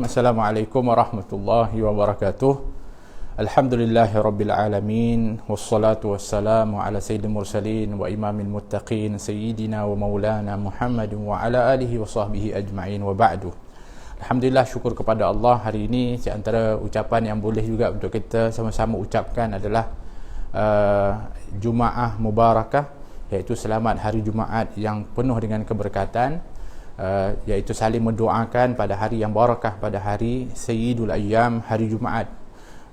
Assalamualaikum warahmatullahi wabarakatuh. Alhamdulillahi rabbil alamin, wassalatu wassalamu ala sayyidil mursalin wa imamil muttaqin sayyidina wa maulana Muhammadin wa ala alihi wa sahbihi ajma'in, wa ba'du. Alhamdulillah, syukur kepada Allah. Hari ini di antara ucapan yang boleh juga untuk kita sama-sama ucapkan adalah Jumaah Mubarakah, iaitu selamat hari Jumaat yang penuh dengan keberkatan, iaitu saling mendoakan pada hari yang barakah, pada hari Sayyidul Ayyam, hari Jumaat,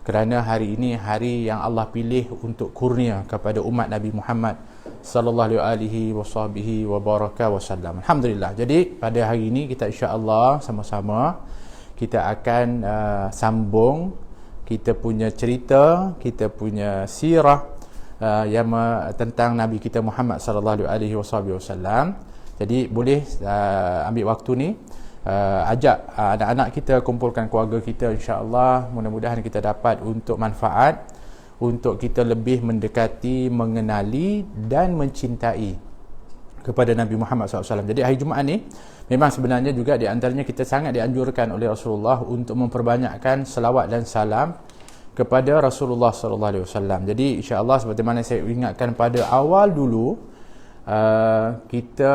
kerana hari ini hari yang Allah pilih untuk kurnia kepada umat Nabi Muhammad sallallahu alaihi wasallam. Alhamdulillah. Jadi pada hari ini kita insya-Allah sama-sama kita akan sambung kita punya cerita, kita punya sirah tentang Nabi kita Muhammad sallallahu alaihi wasallam. Jadi boleh ambil waktu ni, ajak anak-anak kita, kumpulkan keluarga kita, insya-Allah mudah-mudahan kita dapat untuk manfaat, untuk kita lebih mendekati, mengenali dan mencintai kepada Nabi Muhammad SAW. Jadi hari Jumaat ni memang sebenarnya juga di antaranya kita sangat dianjurkan oleh Rasulullah untuk memperbanyakkan selawat dan salam kepada Rasulullah SAW. Jadi insya-Allah, seperti mana saya ingatkan pada awal dulu, kita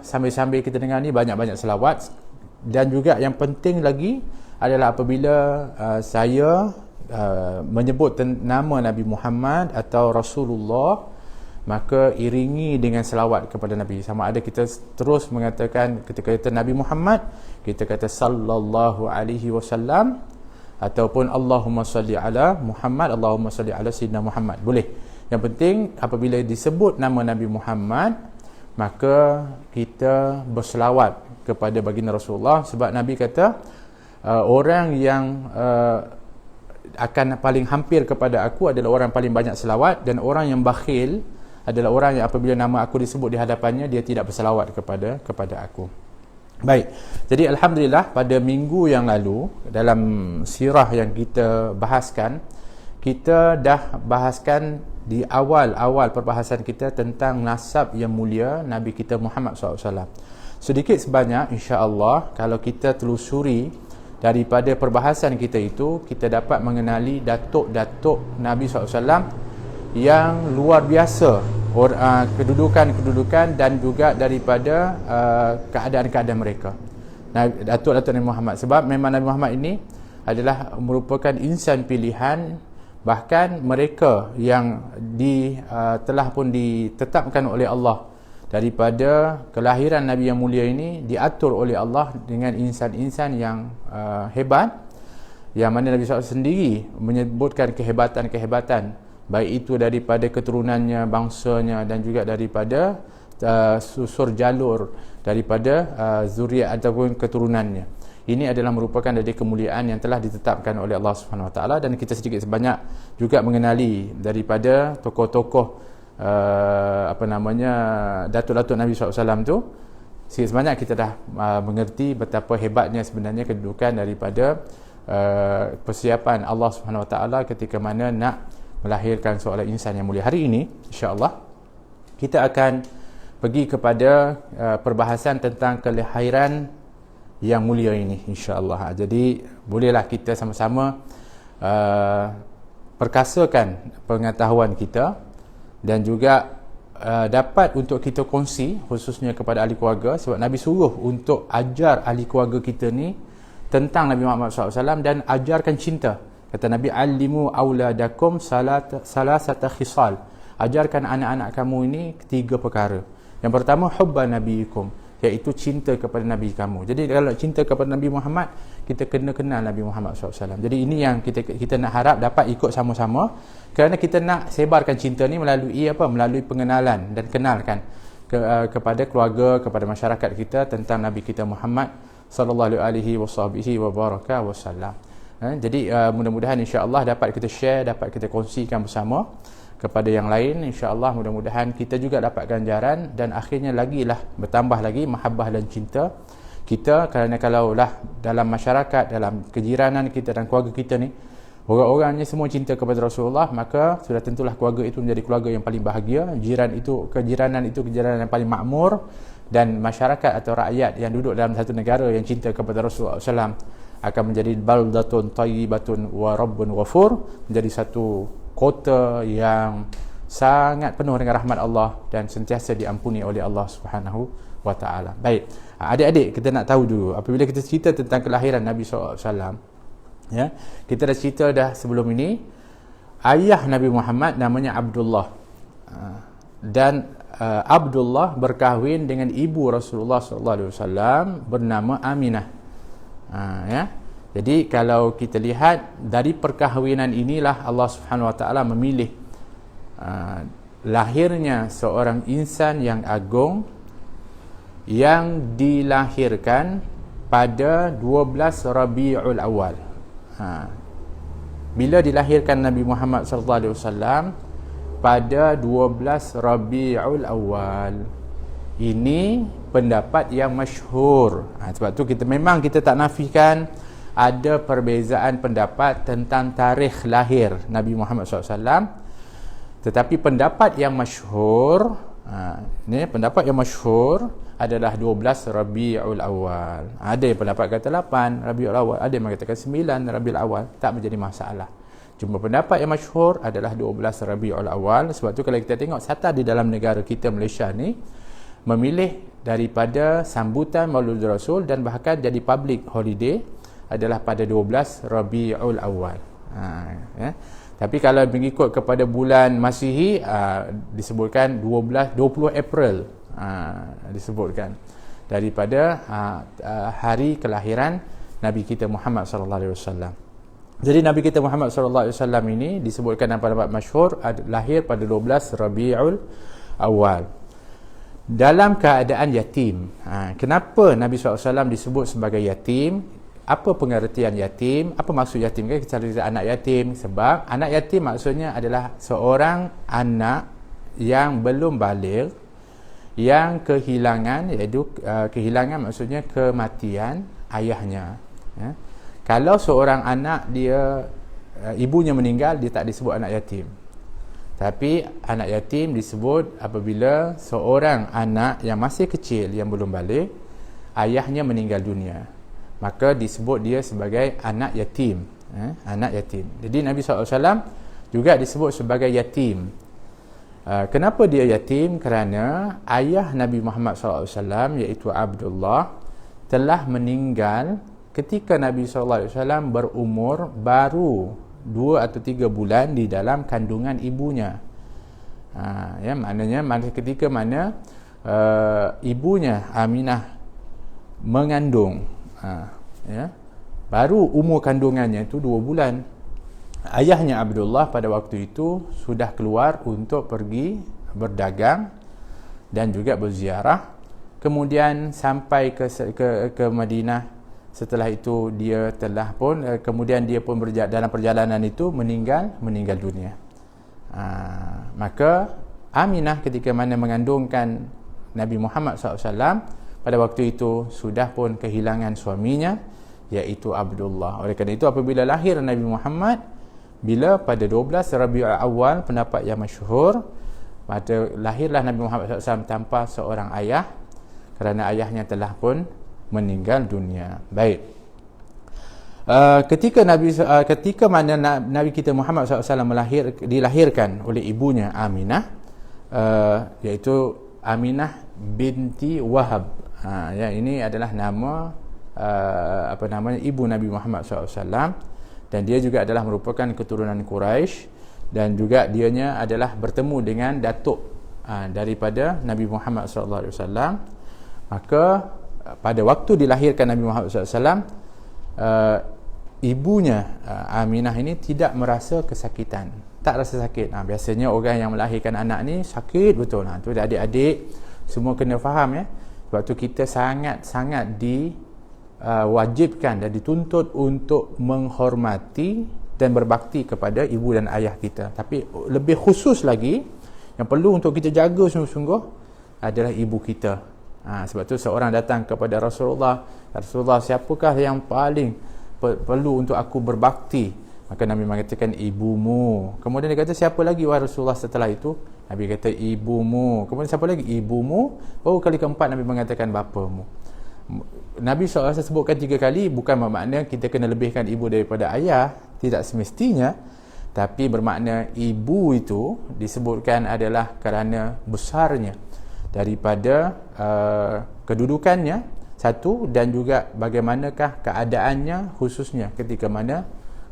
sambil-sambil kita dengar ni banyak-banyak selawat. Dan juga yang penting lagi adalah apabila saya menyebut nama Nabi Muhammad atau Rasulullah, maka iringi dengan selawat kepada Nabi. Sama ada kita terus mengatakan ketika kata Nabi Muhammad, kita kata sallallahu alaihi wasallam, ataupun Allahumma salli ala Muhammad, Allahumma salli ala Sayyidina Muhammad. Boleh. Yang penting apabila disebut nama Nabi Muhammad, maka kita berselawat kepada baginda Rasulullah. Sebab Nabi kata, orang yang akan paling hampir kepada aku adalah orang yang paling banyak selawat, dan orang yang bakhil adalah orang yang apabila nama aku disebut di hadapannya, dia tidak berselawat kepada aku. Baik, jadi Alhamdulillah, pada minggu yang lalu dalam sirah yang kita bahaskan, kita dah bahaskan di awal-awal perbahasan kita tentang nasab yang mulia Nabi kita Muhammad SAW. Sedikit sebanyak insya-Allah, kalau kita telusuri daripada perbahasan kita itu, kita dapat mengenali datuk-datuk Nabi SAW yang luar biasa, kedudukan dan juga daripada keadaan-keadaan mereka. Datuk-datuk Nabi Muhammad, sebab memang Nabi Muhammad ini adalah merupakan insan pilihan. Bahkan mereka yang telah pun ditetapkan oleh Allah daripada kelahiran Nabi yang mulia ini, diatur oleh Allah dengan insan-insan yang hebat, yang mana Nabi SAW sendiri menyebutkan kehebatan-kehebatan, baik itu daripada keturunannya, bangsanya, dan juga daripada susur jalur daripada zuriat ataupun keturunannya. Ini adalah merupakan dari kemuliaan yang telah ditetapkan oleh Allah Subhanahu Wa Taala. Dan kita sedikit sebanyak juga mengenali daripada tokoh-tokoh datuk-datuk Nabi SAW tu. Sedikit sebanyak kita dah mengerti betapa hebatnya sebenarnya kedudukan daripada persiapan Allah Subhanahu Wa Taala ketika mana nak melahirkan seorang insan yang mulia. Hari ini insya-Allah kita akan pergi kepada perbahasan tentang kelahiran yang mulia ini, insya-Allah. Jadi bolehlah kita sama-sama perkasakan pengetahuan kita, dan juga dapat untuk kita kongsi khususnya kepada ahli keluarga, sebab Nabi suruh untuk ajar ahli keluarga kita ni tentang Nabi Muhammad SAW dan ajarkan cinta. Kata Nabi, alimu auladakum salasata khisal, ajarkan anak-anak kamu ini 3 perkara. Yang pertama, hubba nabiyikum, iaitu cinta kepada Nabi kamu. Jadi kalau cinta kepada Nabi Muhammad, kita kena kenal Nabi Muhammad SAW. Jadi ini yang kita nak harap dapat ikut sama-sama, kerana kita nak sebarkan cinta ni melalui melalui pengenalan dan kenalkan kepada keluarga, kepada masyarakat kita tentang Nabi kita Muhammad sallallahu alaihi wasallam. Jadi mudah-mudahan insya-Allah dapat kita share, dapat kita kongsikan bersama kepada yang lain. InsyaAllah mudah-mudahan kita juga dapat ganjaran, dan akhirnya bertambah lagi mahabbah dan cinta kita. Kerana kalaulah dalam masyarakat, dalam kejiranan kita dan keluarga kita ni, orang-orangnya semua cinta kepada Rasulullah, maka sudah tentulah keluarga itu menjadi keluarga yang paling bahagia. Kejiranan itu kejiranan yang paling makmur, dan masyarakat atau rakyat yang duduk dalam satu negara yang cinta kepada Rasulullah SAW akan menjadi baldatun tayyibatun wa rabbun ghafur, menjadi satu kota yang sangat penuh dengan rahmat Allah dan sentiasa diampuni oleh Allah Subhanahu wa taala. Baik, adik-adik, kita nak tahu dulu apabila kita cerita tentang kelahiran Nabi SAW, ya, kita dah cerita dah sebelum ini, ayah Nabi Muhammad namanya Abdullah, dan Abdullah berkahwin dengan ibu Rasulullah SAW bernama Aminah. Ya. Jadi kalau kita lihat dari perkahwinan inilah Allah Subhanahu Wa Taala memilih lahirnya seorang insan yang agung yang dilahirkan pada 12 Rabiul Awal. Bila dilahirkan Nabi Muhammad SAW pada 12 Rabiul Awal. Ini pendapat yang masyhur. Sebab tu kita tak nafikan ada perbezaan pendapat tentang tarikh lahir Nabi Muhammad SAW. Tetapi pendapat yang masyhur, pendapat yang masyhur adalah 12 Rabiul Awal. Ada yang pendapat kata 8 Rabiul Awal, ada yang mengatakan 9 Rabiul Awal, tak menjadi masalah. Cuma pendapat yang masyhur adalah 12 Rabiul Awal. Sebab tu kalau kita tengok SATA di dalam negara kita Malaysia ni memilih daripada sambutan Maulid Rasul dan bahkan jadi public holiday adalah pada 12 Rabiul Awal. Ya. Tapi kalau mengikut kepada bulan Masihi disebutkan 20 April disebutkan daripada hari kelahiran Nabi kita Muhammad sallallahu alaihi wasallam. Jadi Nabi kita Muhammad SAW ini disebutkan dalam pendapat masyhur lahir pada 12 Rabiul Awal dalam keadaan yatim. Kenapa Nabi SAW disebut sebagai yatim? Apa pengertian yatim? Apa maksud yatim? Kita cerita anak yatim. Sebab anak yatim maksudnya adalah seorang anak yang belum baligh, yang kehilangan, iaitu kehilangan maksudnya kematian ayahnya. Kalau seorang anak dia ibunya meninggal, dia tak disebut anak yatim. Tapi anak yatim disebut apabila seorang anak yang masih kecil, yang belum balik, ayahnya meninggal dunia, maka disebut dia sebagai anak yatim. Anak yatim. Jadi Nabi SAW juga disebut sebagai yatim. Kenapa dia yatim? Kerana ayah Nabi Muhammad SAW iaitu Abdullah telah meninggal ketika Nabi SAW berumur baru 2 atau 3 bulan di dalam kandungan ibunya. Ya, maknanya ketika mana ibunya Aminah mengandung, ya, baru umur kandungannya itu 2 bulan. Ayahnya Abdullah pada waktu itu sudah keluar untuk pergi berdagang dan juga berziarah. Kemudian sampai ke Madinah. Setelah itu dia telah pun kemudian dia pun dalam perjalanan itu meninggal dunia. Maka Aminah ketika mana mengandungkan Nabi Muhammad SAW pada waktu itu sudah pun kehilangan suaminya iaitu Abdullah. Oleh kerana itu apabila lahir Nabi Muhammad, bila pada 12 Rabiul Awal, pendapat yang masyhur, pada lahirlah Nabi Muhammad SAW tanpa seorang ayah kerana ayahnya telah pun meninggal dunia. Baik. Ketika mana Nabi kita Muhammad SAW dilahirkan oleh ibunya Aminah, iaitu Aminah binti Wahab. Ya, ini adalah nama ibu Nabi Muhammad SAW, dan dia juga adalah merupakan keturunan Quraisy, dan juga dianya adalah bertemu dengan datuk daripada Nabi Muhammad SAW. Maka pada waktu dilahirkan Nabi Muhammad SAW, ibunya Aminah ini tidak merasa kesakitan, tak rasa sakit. Biasanya orang yang melahirkan anak ni sakit betul. Tu adik-adik semua kena faham, ya. Sebab tu kita sangat-sangat diwajibkan dan dituntut untuk menghormati dan berbakti kepada ibu dan ayah kita. Tapi lebih khusus lagi yang perlu untuk kita jaga sungguh-sungguh adalah ibu kita. Sebab tu seorang datang kepada Rasulullah, siapakah yang paling perlu untuk aku berbakti? Maka Nabi mengatakan ibumu. Kemudian dia kata siapa lagi wahai Rasulullah setelah itu? Nabi kata ibumu. Kemudian siapa lagi? Ibumu. Baru kali keempat Nabi mengatakan bapamu. Nabi SAW sebutkan 3 kali bukan bermakna kita kena lebihkan ibu daripada ayah, tidak semestinya, tapi bermakna ibu itu disebutkan adalah kerana besarnya daripada kedudukannya satu, dan juga bagaimanakah keadaannya khususnya ketika mana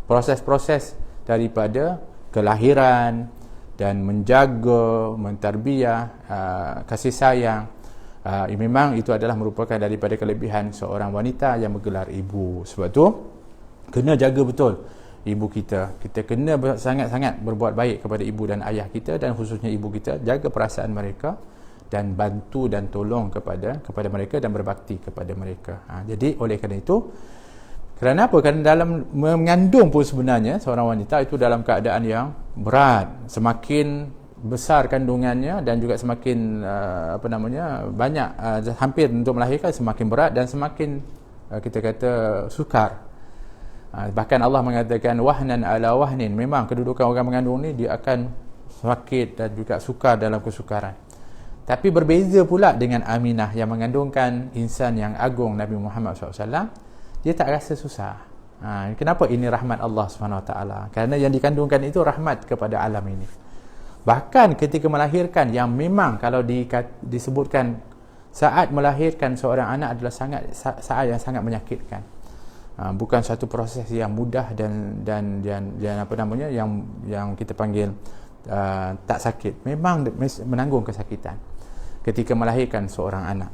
proses-proses daripada kelahiran dan menjaga, mentarbiah, kasih sayang. Memang itu adalah merupakan daripada kelebihan seorang wanita yang bergelar ibu. Sebab tu kena jaga betul ibu kita. Kita kena sangat-sangat berbuat baik kepada ibu dan ayah kita, dan khususnya ibu kita, jaga perasaan mereka dan bantu dan tolong kepada mereka dan berbakti kepada mereka. Jadi oleh kerana itu, kerana apa? Kerana dalam mengandung pun sebenarnya seorang wanita itu dalam keadaan yang berat. Semakin besar kandungannya dan juga semakin banyak hampir untuk melahirkan, semakin berat dan semakin kita kata sukar. Bahkan Allah mengatakan wahnan ala wahnin. Memang kedudukan orang mengandung ni dia akan sakit dan juga sukar dalam kesukaran. Tapi berbeza pula dengan Aminah yang mengandungkan insan yang agung Nabi Muhammad SAW. Dia tak rasa susah. Kenapa? Ini rahmat Allah SWT. Kerana yang dikandungkan itu rahmat kepada alam ini. Bahkan ketika melahirkan, yang memang kalau disebutkan saat melahirkan seorang anak adalah saat yang sangat menyakitkan. Bukan satu proses yang mudah dan yang kita panggil tak sakit. Memang menanggung kesakitan ketika melahirkan seorang anak.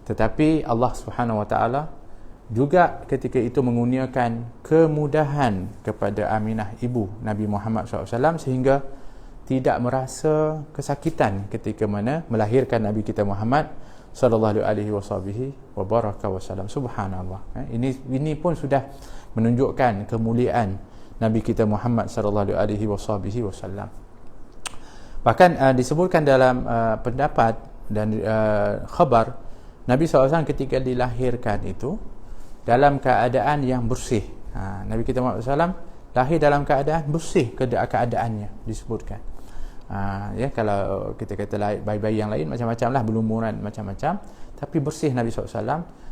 Tetapi Allah Subhanahu Wa Taala juga ketika itu mengurniakan kemudahan kepada Aminah ibu Nabi Muhammad SAW, sehingga tidak merasa kesakitan ketika mana melahirkan Nabi kita Muhammad sallallahu alaihi wasallam. Subhanallah. Ini pun sudah menunjukkan kemuliaan Nabi kita Muhammad sallallahu alaihi wasallam. Bahkan disebutkan dalam pendapat dan khabar, Nabi SAW ketika dilahirkan itu dalam keadaan yang bersih. Nabi kita Muhammad SAW lahir dalam keadaan bersih, keadaannya disebutkan. Kalau kita kata bayi-bayi yang lain macam-macam lah, berlumuran macam-macam, tapi bersih Nabi SAW.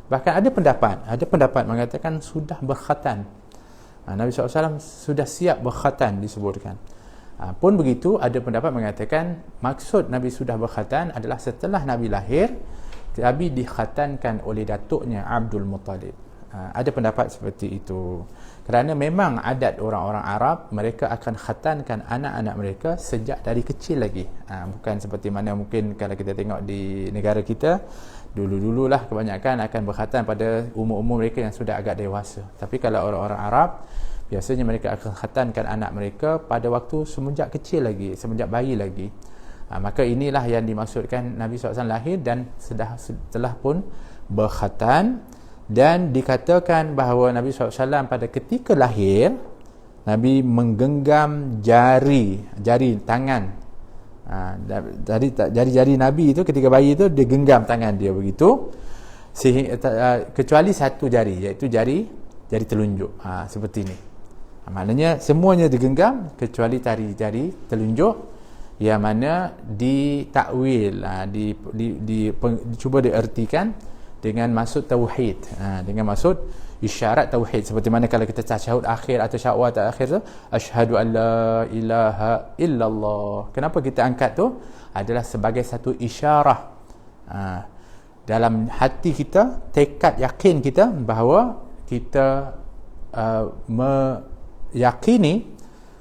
Bahkan ada pendapat mengatakan sudah berkhatan. Nabi SAW sudah siap berkhatan disebutkan. Pun begitu, ada pendapat mengatakan maksud Nabi sudah berkhatan adalah setelah Nabi lahir, Nabi dikhatankan oleh datuknya Abdul Muttalib. Ada pendapat seperti itu. Kerana memang adat orang-orang Arab, mereka akan khatankan anak-anak mereka sejak dari kecil lagi. Bukan seperti mana mungkin kalau kita tengok di negara kita, dulu-dululah kebanyakan akan berkhatan pada umur-umur mereka yang sudah agak dewasa. Tapi kalau orang-orang Arab, biasanya mereka akan khatankan anak mereka pada waktu semenjak kecil lagi, semenjak bayi lagi. Maka inilah yang dimaksudkan Nabi SAW lahir dan setelah pun berkhatan. Dan dikatakan bahawa Nabi SAW pada ketika lahir, Nabi menggenggam jari tangan. Jari-jari Nabi itu ketika bayi itu dia genggam tangan dia begitu, kecuali satu jari, iaitu jari telunjuk. Seperti ini. Maknanya semuanya digenggam kecuali jari telunjuk, yang mana ditakwil, cuba diertikan dengan maksud tauhid, dengan maksud isyarat tauhid. Seperti mana kalau kita tasyahud akhir atau syahwat akhir tu, asyhadu an la ilaha illallah. Kenapa kita angkat tu? Adalah sebagai satu isyarah dalam hati kita, tekad yakin kita bahawa kita meyakini,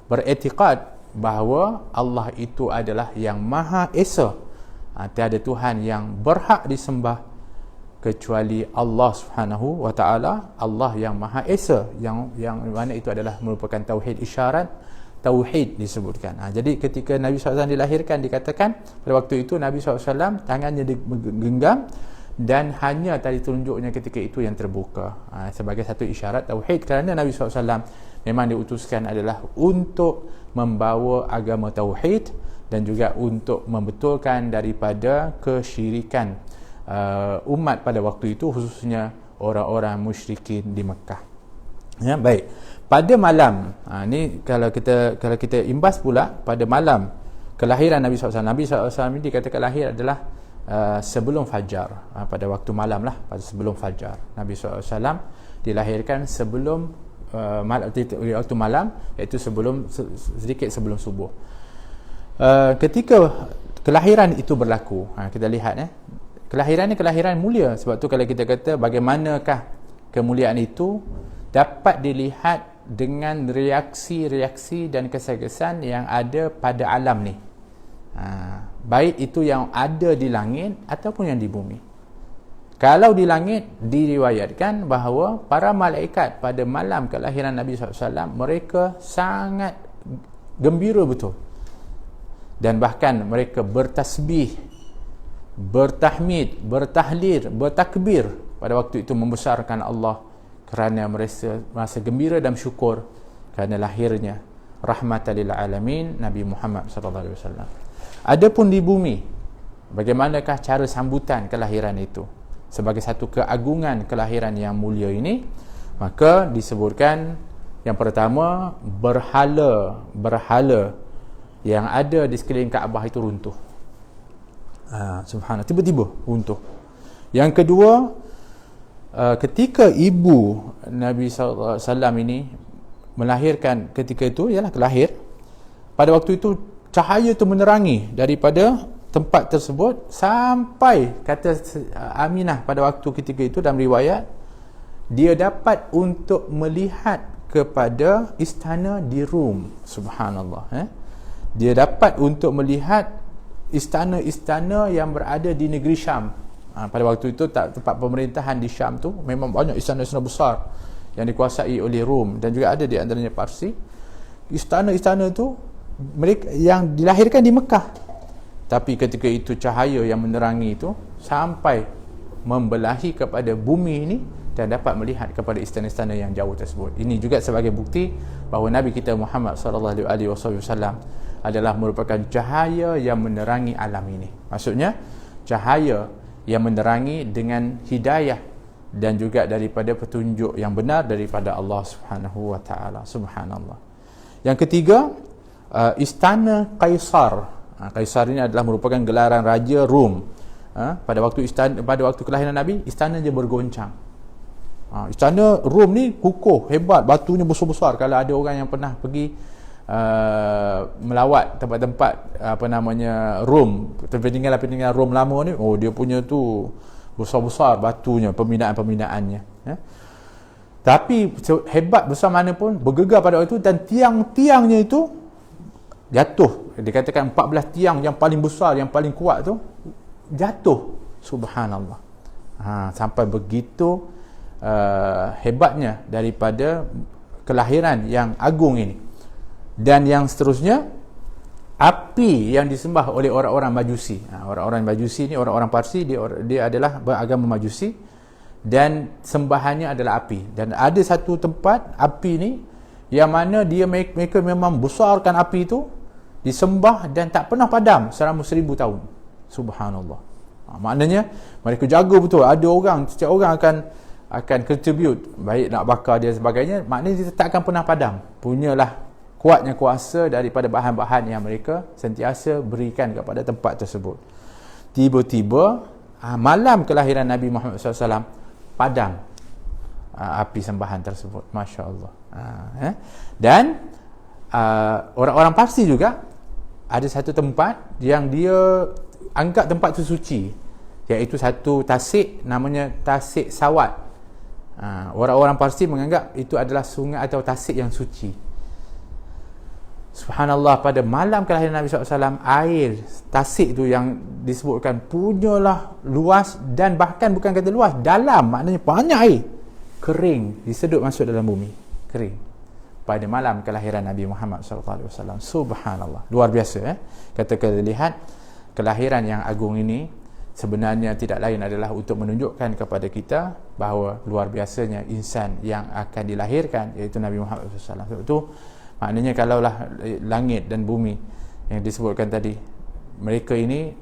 beretiqad bahawa Allah itu adalah yang Maha Esa. Tiada Tuhan yang berhak disembah kecuali Allah Subhanahu wa Ta'ala, Allah yang Maha Esa, yang mana itu adalah merupakan tauhid, isyarat tauhid disebutkan. Jadi ketika Nabi SAW dilahirkan, dikatakan pada waktu itu Nabi SAW tangannya digenggam dan hanya tali telunjuknya ketika itu yang terbuka, sebagai satu isyarat tauhid. Kerana Nabi SAW memang diutuskan adalah untuk membawa agama tauhid dan juga untuk membetulkan daripada kesyirikan umat pada waktu itu, khususnya orang-orang musyrikin di Mekah. Baik. Pada malam, ni kalau kita imbas pula pada malam kelahiran Nabi SAW. Nabi SAW ini dikatakan lahir adalah sebelum fajar, pada waktu malam lah, pada sebelum fajar. Nabi SAW dilahirkan sebelum waktu malam, iaitu sedikit sebelum subuh. Ketika kelahiran itu berlaku, kita lihat kelahiran ni kelahiran mulia. Sebab tu kalau kita kata bagaimanakah kemuliaan itu, dapat dilihat dengan reaksi-reaksi dan kesan-kesan yang ada pada alam ni, baik itu yang ada di langit ataupun yang di bumi. Kalau di langit, diriwayatkan bahawa para malaikat pada malam kelahiran Nabi SAW, mereka sangat gembira betul, dan bahkan mereka bertasbih, bertahmid, bertahlil, bertakbir pada waktu itu, membesarkan Allah kerana merasa gembira dan syukur kerana lahirnya rahmatan lil alamin Nabi Muhammad sallallahu alaihi wasallam. Adapun di bumi, bagaimanakah cara sambutan kelahiran itu? Sebagai satu keagungan kelahiran yang mulia ini, maka disebutkan yang pertama, berhala yang ada di sekeliling Kaabah itu runtuh. Subhanallah, tiba-tiba runtuh. Yang kedua, ketika ibu Nabi SAW ini melahirkan, ketika itu ialah lahir, pada waktu itu cahaya itu menerangi daripada tempat tersebut sampai, kata Aminah pada waktu ketika itu dalam riwayat, dia dapat untuk melihat kepada istana di Rum. Subhanallah, dia dapat untuk melihat istana-istana yang berada di negeri Syam. Pada waktu itu tempat pemerintahan di Syam tu memang banyak istana-istana besar yang dikuasai oleh Rom, dan juga ada di antaranya Parsi. Istana-istana tu mereka yang dilahirkan di Mekah, tapi ketika itu cahaya yang menerangi itu sampai membelahi kepada bumi ini dan dapat melihat kepada istana-istana yang jauh tersebut. Ini juga sebagai bukti bahawa Nabi kita Muhammad sallallahu alaihi wasallam adalah merupakan cahaya yang menerangi alam ini. Maksudnya cahaya yang menerangi dengan hidayah dan juga daripada petunjuk yang benar daripada Allah Subhanahu wa taala. Subhanallah. Yang ketiga, istana Kaisar. Kaisar ini adalah merupakan gelaran raja Rom. Pada waktu kelahiran Nabi, istana dia bergoncang. Istana Rom ni kukuh, hebat, batunya besar-besar. Kalau ada orang yang pernah pergi melawat tempat-tempat Rom, peninggalan Rom lama ni, dia punya tu besar-besar batunya, pembinaannya. Tapi hebat besar mana pun, bergegar pada waktu itu, dan tiang-tiangnya itu jatuh. Dikatakan 14 tiang yang paling besar, yang paling kuat tu jatuh. Subhanallah. Sampai begitu hebatnya daripada kelahiran yang agung ini. Dan yang seterusnya, api yang disembah oleh orang-orang Majusi. Orang-orang Majusi ni, orang-orang Parsi, dia adalah beragama Majusi, dan sembahannya adalah api. Dan ada satu tempat api ni yang mana mereka memang besarkan api itu, disembah dan tak pernah padam selama 1000 tahun. Subhanallah. Maknanya mereka jaga betul. Ada orang, setiap orang akan contribute, baik nak bakar dia sebagainya, maknanya dia tak akan pernah padam. Punyalah kuatnya kuasa daripada bahan-bahan yang mereka sentiasa berikan kepada tempat tersebut. Tiba-tiba malam kelahiran Nabi Muhammad SAW, padam api sembahan tersebut. Masya Allah. Dan orang-orang Parsi juga ada satu tempat yang dia anggap tempat itu suci, iaitu satu tasik, namanya Tasik Sawat. Orang-orang Parsi menganggap itu adalah sungai atau tasik yang suci. Subhanallah, pada malam kelahiran Nabi SAW, air tasik tu yang disebutkan punyalah luas, dan bahkan bukan kata luas, dalam, maknanya banyak air, kering, disedut masuk dalam bumi, kering, pada malam kelahiran Nabi Muhammad SAW. Subhanallah, luar biasa. Kata kita lihat kelahiran yang agung ini sebenarnya tidak lain adalah untuk menunjukkan kepada kita bahawa luar biasanya insan yang akan dilahirkan, iaitu Nabi Muhammad SAW. Sebab itu maknanya kalaulah langit dan bumi yang disebutkan tadi, mereka ini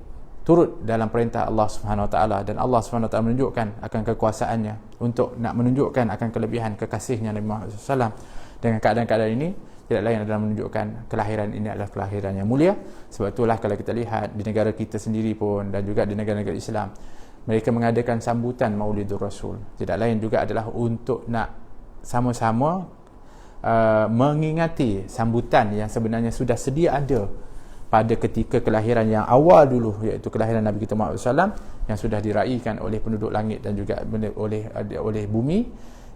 turut dalam perintah Allah Subhanahu Wa Taala, dan Allah Subhanahu Wa Taala menunjukkan akan kekuasaannya untuk nak menunjukkan akan kelebihan kekasihnya Nabi Muhammad SAW. Dengan keadaan-keadaan ini, tidak lain adalah menunjukkan kelahiran ini adalah kelahiran yang mulia. Sebab itulah kalau kita lihat di negara kita sendiri pun dan juga di negara-negara Islam, mereka mengadakan sambutan Maulidur Rasul. Tidak lain juga adalah untuk nak sama-sama mengingati sambutan yang sebenarnya sudah sedia ada pada ketika kelahiran yang awal dulu, iaitu kelahiran Nabi kita Muhammad SAW, yang sudah diraikan oleh penduduk langit dan juga oleh bumi,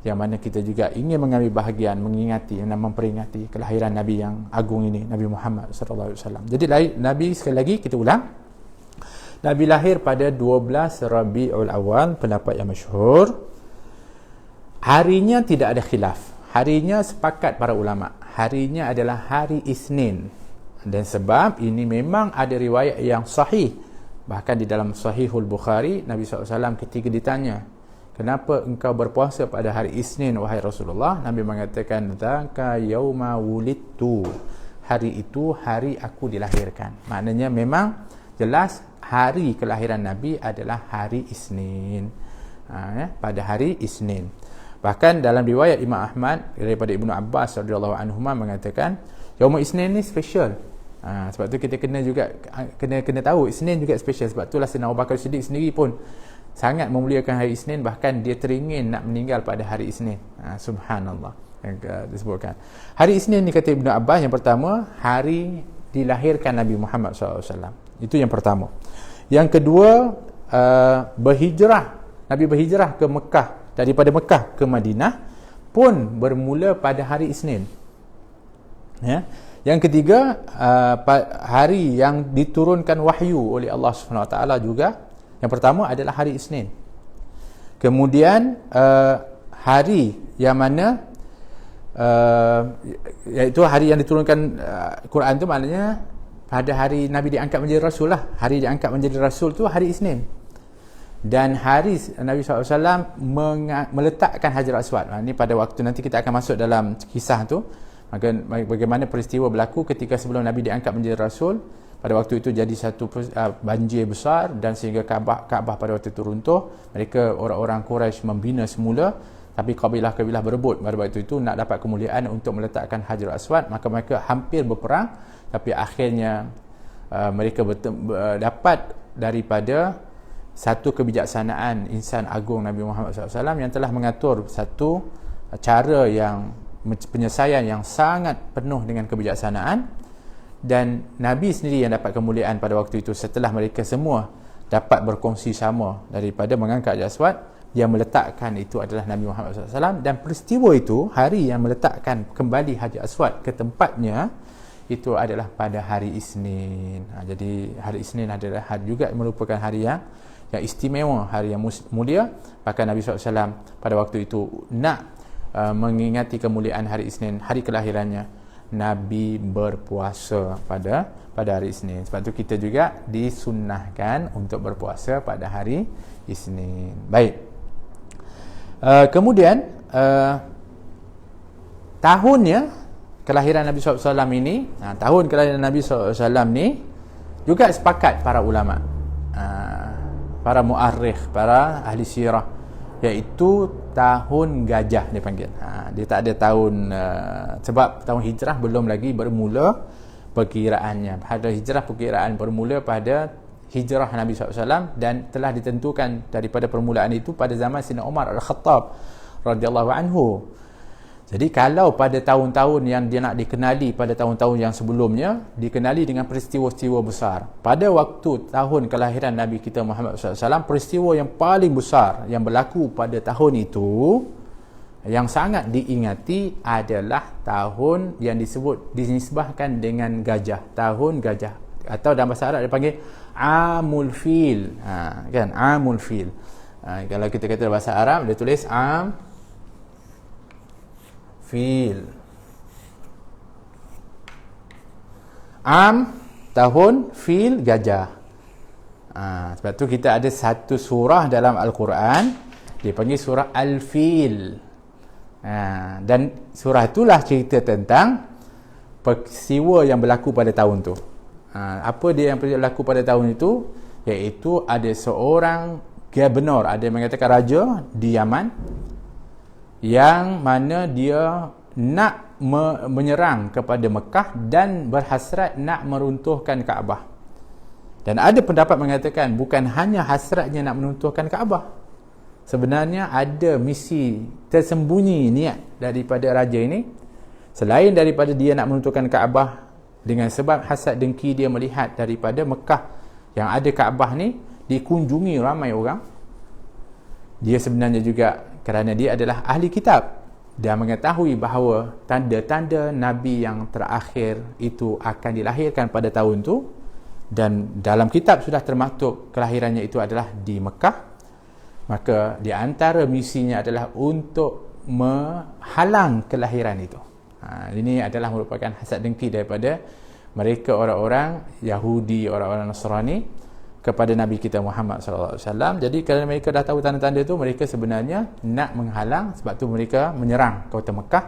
yang mana kita juga ingin mengambil bahagian mengingati dan memperingati kelahiran Nabi yang agung ini, Nabi Muhammad SAW. Jadi Nabi, sekali lagi kita ulang, Nabi lahir pada 12 Rabiul Awal, pendapat yang masyhur. Harinya tidak ada khilaf, harinya sepakat para ulama, harinya adalah hari Isnin. Dan sebab ini memang ada riwayat yang sahih, bahkan di dalam Sahihul Bukhari, Nabi SAW ketika ditanya, kenapa engkau berpuasa pada hari Isnin wahai Rasulullah, Nabi mengatakan, dzaka yauma wulidtu, hari itu hari aku dilahirkan. Maknanya memang jelas hari kelahiran Nabi adalah hari Isnin, pada hari Isnin. Bahkan dalam riwayat Imam Ahmad daripada Ibnu Abbas radhiyallahu anhuma mengatakan, yaumul Isnin ni special. Sebab tu kita kena juga kena tahu Isnin juga special. Sebab itulah Sayyidina Abu Bakar Siddiq sendiri pun sangat memuliakan hari Isnin, bahkan dia teringin nak meninggal pada hari Isnin. Subhanallah, yang disebutkan hari Isnin ni, kata Ibnu Abbas, yang pertama hari dilahirkan Nabi Muhammad SAW. Itu yang pertama. Yang kedua, Nabi berhijrah ke Mekah, daripada Mekah ke Madinah pun bermula pada hari Isnin. Yang ketiga, hari yang diturunkan wahyu oleh Allah SWT juga, yang pertama adalah hari Isnin. Kemudian hari yang mana iaitu hari yang diturunkan Quran tu, maknanya pada hari Nabi diangkat menjadi Rasul lah. Hari diangkat menjadi Rasul tu hari Isnin. Dan hari Nabi SAW meletakkan Hajar Aswad. Ini pada waktu nanti kita akan masuk dalam kisah tu, bagaimana peristiwa berlaku ketika sebelum Nabi diangkat menjadi Rasul. Pada waktu itu jadi satu banjir besar, dan sehingga Kaabah pada waktu itu runtuh. Mereka, orang-orang Quraisy, membina semula, tapi kabilah-kabilah berebut pada waktu itu nak dapat kemuliaan untuk meletakkan Hajar Aswad. Maka mereka hampir berperang, tapi akhirnya mereka dapat daripada satu kebijaksanaan insan agung Nabi Muhammad SAW yang telah mengatur satu cara yang penyelesaian yang sangat penuh dengan kebijaksanaan. Dan Nabi sendiri yang dapat kemuliaan pada waktu itu, setelah mereka semua dapat berkongsi sama daripada mengangkat Hajar Aswad. Yang meletakkan itu adalah Nabi Muhammad SAW, dan peristiwa itu, hari yang meletakkan kembali Hajar Aswad ke tempatnya, itu adalah pada hari Isnin. Jadi hari Isnin adalah hari juga merupakan hari yang istimewa, hari yang mulia. Bahkan Nabi SAW pada waktu itu nak mengingati kemuliaan hari Isnin, hari kelahirannya, Nabi berpuasa pada hari Isnin. Sebab tu kita juga disunnahkan untuk berpuasa pada hari Isnin. Baik. Kemudian tahunnya kelahiran Nabi SAW ini, tahun kelahiran Nabi SAW ni juga sepakat para ulama, para muarrikh, para ahli sirah, iaitu tahun gajah dia panggil. Dia tak ada tahun, sebab tahun hijrah belum lagi bermula perkiraannya. Pada hijrah, perkiraan bermula pada hijrah Nabi SAW, dan telah ditentukan daripada permulaan itu pada zaman Sayyidina Umar Al-Khattab radhiyallahu anhu. Jadi kalau pada tahun-tahun yang dia nak dikenali, pada tahun-tahun yang sebelumnya dikenali dengan peristiwa-peristiwa besar, pada waktu tahun kelahiran Nabi kita Muhammad SAW, peristiwa yang paling besar yang berlaku pada tahun itu, yang sangat diingati, adalah tahun yang dinisbahkan dengan gajah, tahun gajah, atau dalam bahasa Arab dia panggil Amul Fil. Kan, Amul Fil. Kalau kita kata bahasa Arab, dia tulis Fil. Tahun, Fil, gajah. Sebab tu kita ada satu surah dalam Al-Quran, dia panggil surah Al-Fil. Dan surah itulah cerita tentang peristiwa yang berlaku pada tahun tu. Apa dia yang berlaku pada tahun itu? Iaitu ada seorang gubernur, ada yang mengatakan raja di Yaman, yang mana dia nak menyerang kepada Mekah dan berhasrat nak meruntuhkan Kaabah. Dan ada pendapat mengatakan bukan hanya hasratnya nak meruntuhkan Kaabah, sebenarnya ada misi tersembunyi niat daripada raja ini. Selain daripada dia nak meruntuhkan Kaabah, dengan sebab hasad dengki dia melihat daripada Mekah yang ada Kaabah ni dikunjungi ramai orang, dia sebenarnya juga kerana dia adalah ahli kitab dan mengetahui bahawa tanda-tanda Nabi yang terakhir itu akan dilahirkan pada tahun tu, dan dalam kitab sudah termaktub kelahirannya itu adalah di Mekah, maka di antara misinya adalah untuk menghalang kelahiran itu. Ini adalah merupakan hasad dengki daripada mereka orang-orang Yahudi, orang-orang Nasrani kepada Nabi kita Muhammad SAW. Jadi kerana mereka dah tahu tanda-tanda itu, mereka sebenarnya nak menghalang, sebab tu mereka menyerang kota Mekah.